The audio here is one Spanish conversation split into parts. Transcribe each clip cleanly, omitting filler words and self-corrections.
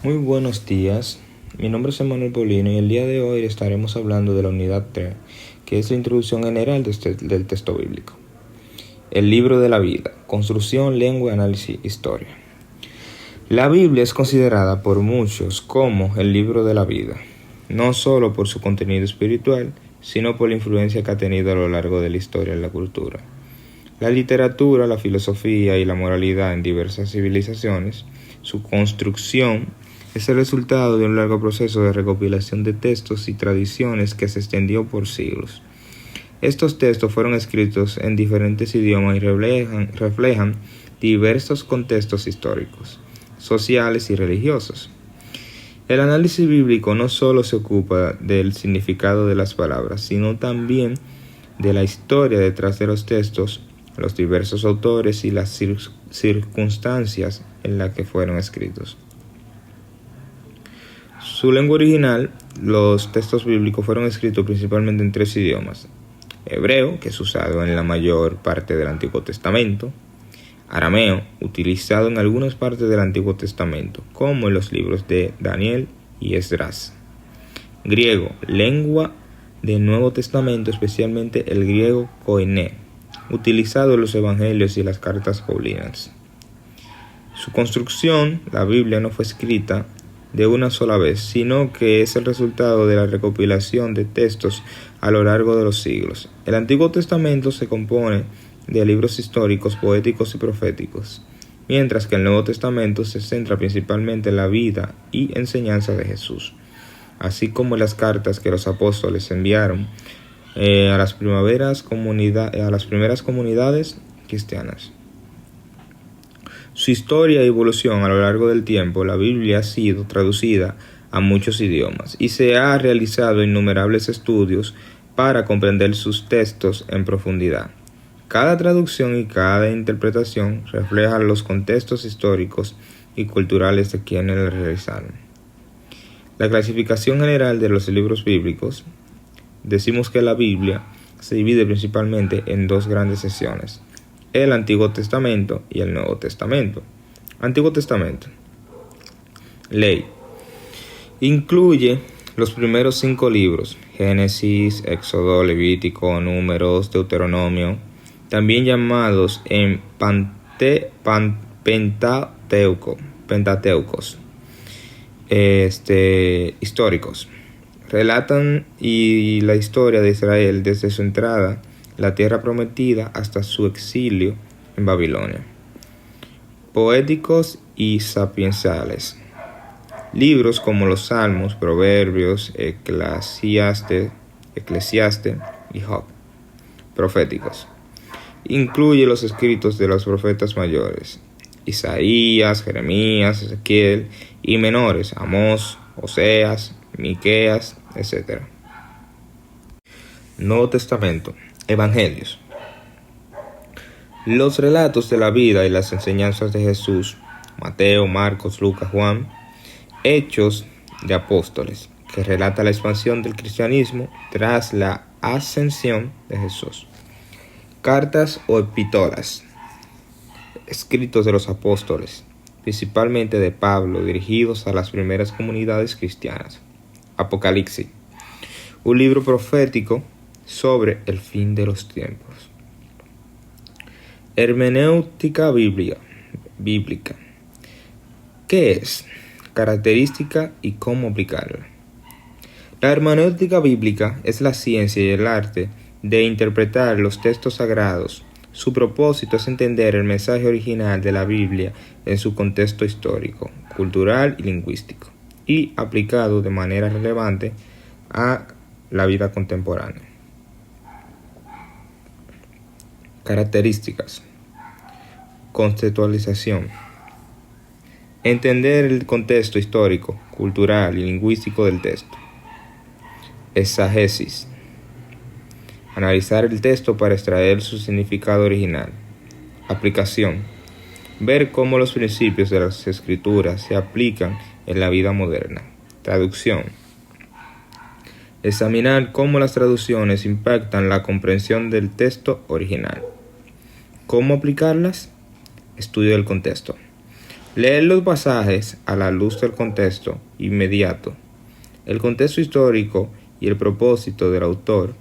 Muy buenos días, mi nombre es Emanuel Paulino y el día de hoy estaremos hablando de la unidad 3, que es la introducción general del texto bíblico. El libro de la vida, construcción, lengua, análisis, historia. La Biblia es considerada por muchos como el libro de la vida, no solo por su contenido espiritual, sino por la influencia que ha tenido a lo largo de la historia en la cultura. La literatura, la filosofía y la moralidad en diversas civilizaciones, su construcción es el resultado de un largo proceso de recopilación de textos y tradiciones que se extendió por siglos. Estos textos fueron escritos en diferentes idiomas y reflejan diversos contextos históricos, sociales y religiosos. El análisis bíblico no solo se ocupa del significado de las palabras, sino también de la historia detrás de los textos, los diversos autores y las circunstancias en las que fueron escritos. Su lengua original, los textos bíblicos fueron escritos principalmente en 3 idiomas: hebreo, que es usado en la mayor parte del Antiguo Testamento; arameo, utilizado en algunas partes del Antiguo Testamento, como en los libros de Daniel y Esdras; griego, lengua del Nuevo Testamento, especialmente el griego koiné, utilizado en los evangelios y las cartas paulinas. Su construcción, la Biblia, no fue escrita de una sola vez, sino que es el resultado de la recopilación de textos a lo largo de los siglos. El Antiguo Testamento se compone de libros históricos, poéticos y proféticos, mientras que el Nuevo Testamento se centra principalmente en la vida y enseñanza de Jesús, así como en las cartas que los apóstoles enviaron a las primeras comunidades cristianas. Su historia y evolución a lo largo del tiempo. La Biblia ha sido traducida a muchos idiomas y se ha realizado innumerables estudios para comprender sus textos en profundidad. Cada traducción y cada interpretación refleja los contextos históricos y culturales de quienes la realizaron. La clasificación general de los libros bíblicos. Decimos que la Biblia se divide principalmente en 2 grandes secciones: el Antiguo Testamento y el Nuevo Testamento. Antiguo Testamento. Ley. Incluye los primeros 5 libros: Génesis, Éxodo, Levítico, Números, Deuteronomio, también llamados en Pentateucos, históricos. Relatan la historia de Israel desde su entrada la tierra prometida hasta su exilio en Babilonia. Poéticos y sapienciales. Libros como los Salmos, Proverbios, Eclesiastes y Job. Proféticos. Incluye los escritos de los profetas mayores: Isaías, Jeremías, Ezequiel, y menores: Amós, Oseas, Miqueas, etc. Nuevo Testamento. Evangelios. Los relatos de la vida y las enseñanzas de Jesús: Mateo, Marcos, Lucas, Juan. Hechos de Apóstoles, que relata la expansión del cristianismo tras la ascensión de Jesús. Cartas o epístolas. Escritos de los apóstoles, principalmente de Pablo, dirigidos a las primeras comunidades cristianas. Apocalipsis, un libro profético sobre el fin de los tiempos. Hermenéutica bíblica. ¿Qué es? Característica y cómo aplicarla. La hermenéutica bíblica es la ciencia y el arte de interpretar los textos sagrados. Su propósito es entender el mensaje original de la Biblia en su contexto histórico, cultural y lingüístico, y aplicado de manera relevante a la vida contemporánea. Características. Contextualización. Entender el contexto histórico, cultural y lingüístico del texto. Exégesis. Analizar el texto para extraer su significado original. Aplicación. Ver cómo los principios de las escrituras se aplican en la vida moderna. Traducción. Examinar cómo las traducciones impactan la comprensión del texto original. ¿Cómo aplicarlas? Estudio del contexto. Leer los pasajes a la luz del contexto inmediato, el contexto histórico y el propósito del autor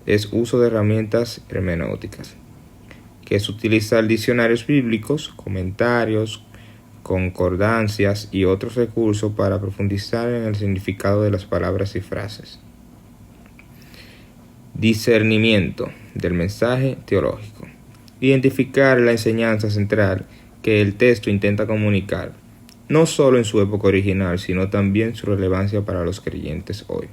es uso de herramientas hermenéuticas, que es utilizar diccionarios bíblicos, comentarios, concordancias y otros recursos para profundizar en el significado de las palabras y frases. Discernimiento del mensaje teológico. Identificar la enseñanza central que el texto intenta comunicar, no solo en su época original, sino también su relevancia para los creyentes hoy.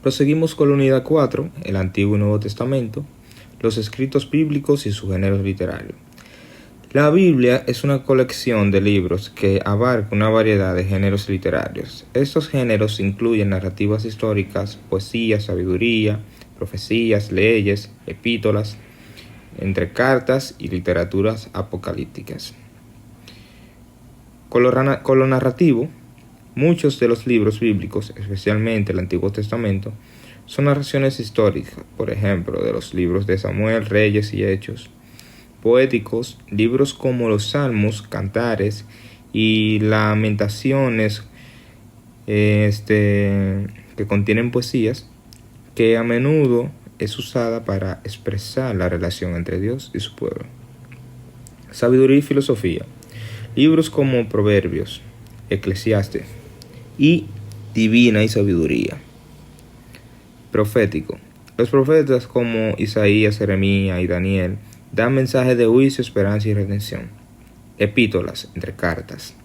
Proseguimos con la unidad 4, el Antiguo y Nuevo Testamento, los escritos bíblicos y sus géneros literarios. La Biblia es una colección de libros que abarca una variedad de géneros literarios. Estos géneros incluyen narrativas históricas, poesía, sabiduría, profecías, leyes, epístolas, entre cartas y literaturas apocalípticas. Con lo narrativo, muchos de los libros bíblicos, especialmente el Antiguo Testamento, son narraciones históricas, por ejemplo, de los libros de Samuel, Reyes y Hechos. Poéticos, libros como los Salmos, Cantares y Lamentaciones, que contienen poesías, que a menudo es usada para expresar la relación entre Dios y su pueblo. Sabiduría y filosofía, libros como Proverbios, Eclesiastes y Divina y Sabiduría. Profético, los profetas como Isaías, Jeremías y Daniel dan mensajes de juicio, esperanza y redención. Epístolas, entre cartas.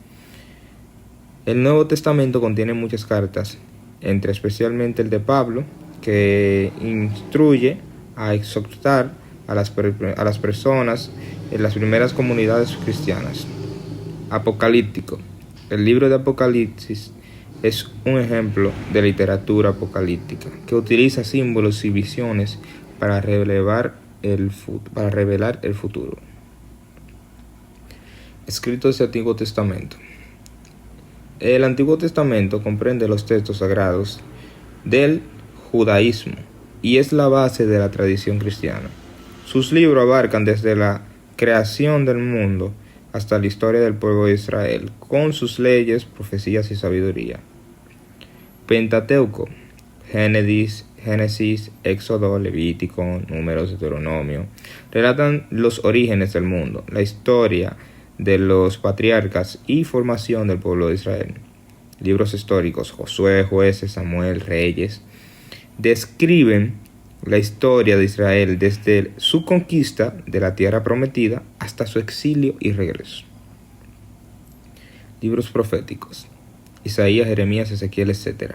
El Nuevo Testamento contiene muchas cartas, entre especialmente el de Pablo, que instruye a exhortar a las personas en las primeras comunidades cristianas. Apocalíptico. El libro de Apocalipsis es un ejemplo de literatura apocalíptica que utiliza símbolos y visiones para revelar el futuro. Escritos del Antiguo Testamento. El Antiguo Testamento comprende los textos sagrados del judaísmo y es la base de la tradición cristiana. Sus libros abarcan desde la creación del mundo hasta la historia del pueblo de Israel, con sus leyes, profecías y sabiduría. Pentateuco, Génesis, Éxodo, Levítico, Números, Deuteronomio, relatan los orígenes del mundo, la historia de los patriarcas y formación del pueblo de Israel. Libros históricos, Josué, Jueces, Samuel, Reyes, describen la historia de Israel desde su conquista de la tierra prometida hasta su exilio y regreso. Libros proféticos, Isaías, Jeremías, Ezequiel, etc.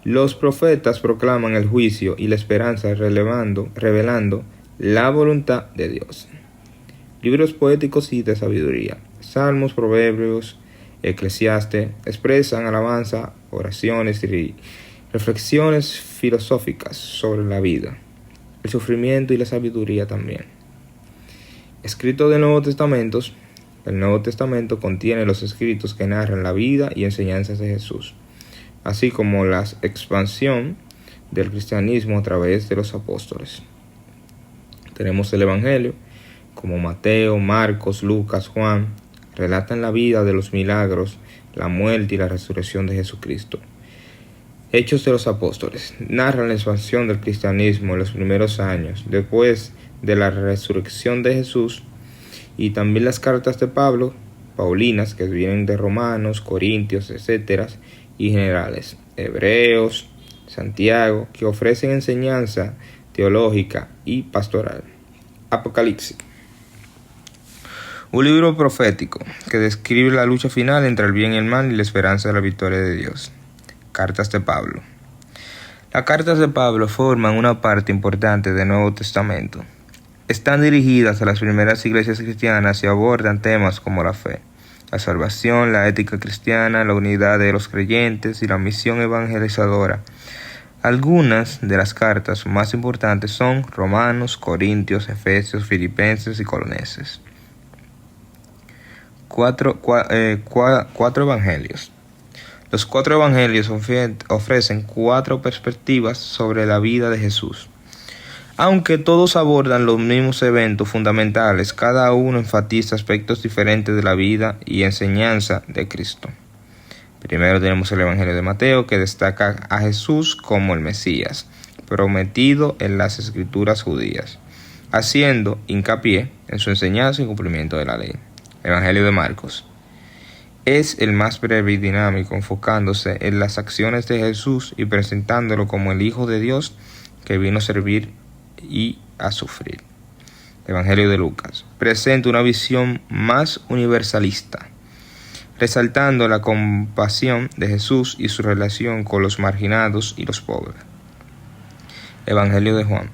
Los profetas proclaman el juicio y la esperanza revelando la voluntad de Dios. Libros poéticos y de sabiduría, Salmos, Proverbios, Eclesiastes, expresan alabanza, oraciones y reflexiones filosóficas sobre la vida, el sufrimiento y la sabiduría también. Escrito del Nuevo Testamento. El Nuevo Testamento contiene los escritos que narran la vida y enseñanzas de Jesús, así como la expansión del cristianismo a través de los apóstoles. Tenemos el Evangelio, como Mateo, Marcos, Lucas, Juan, relatan la vida de los milagros, la muerte y la resurrección de Jesucristo. Hechos de los Apóstoles narran la expansión del cristianismo en los primeros años, después de la resurrección de Jesús, y también las cartas de Pablo, paulinas, que vienen de Romanos, Corintios, etc., y generales, Hebreos, Santiago, que ofrecen enseñanza teológica y pastoral. Apocalipsis. Un libro profético que describe la lucha final entre el bien y el mal y la esperanza de la victoria de Dios. Cartas de Pablo. Las cartas de Pablo forman una parte importante del Nuevo Testamento. Están dirigidas a las primeras iglesias cristianas y abordan temas como la fe, la salvación, la ética cristiana, la unidad de los creyentes y la misión evangelizadora. Algunas de las cartas más importantes son Romanos, Corintios, Efesios, Filipenses y Colosenses. Cuatro evangelios. Los 4 evangelios ofrecen 4 perspectivas sobre la vida de Jesús. Aunque todos abordan los mismos eventos fundamentales, cada uno enfatiza aspectos diferentes de la vida y enseñanza de Cristo. Primero tenemos el Evangelio de Mateo, que destaca a Jesús como el Mesías, prometido en las Escrituras judías, haciendo hincapié en su enseñanza y cumplimiento de la ley. El Evangelio de Marcos es el más breve y dinámico, enfocándose en las acciones de Jesús y presentándolo como el Hijo de Dios que vino a servir y a sufrir. El Evangelio de Lucas presenta una visión más universalista, resaltando la compasión de Jesús y su relación con los marginados y los pobres. El Evangelio de Juan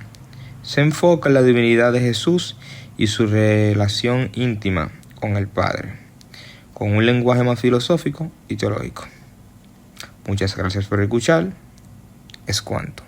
se enfoca en la divinidad de Jesús y su relación íntima con el Padre, con un lenguaje más filosófico y teológico. Muchas gracias por escuchar. Es cuanto.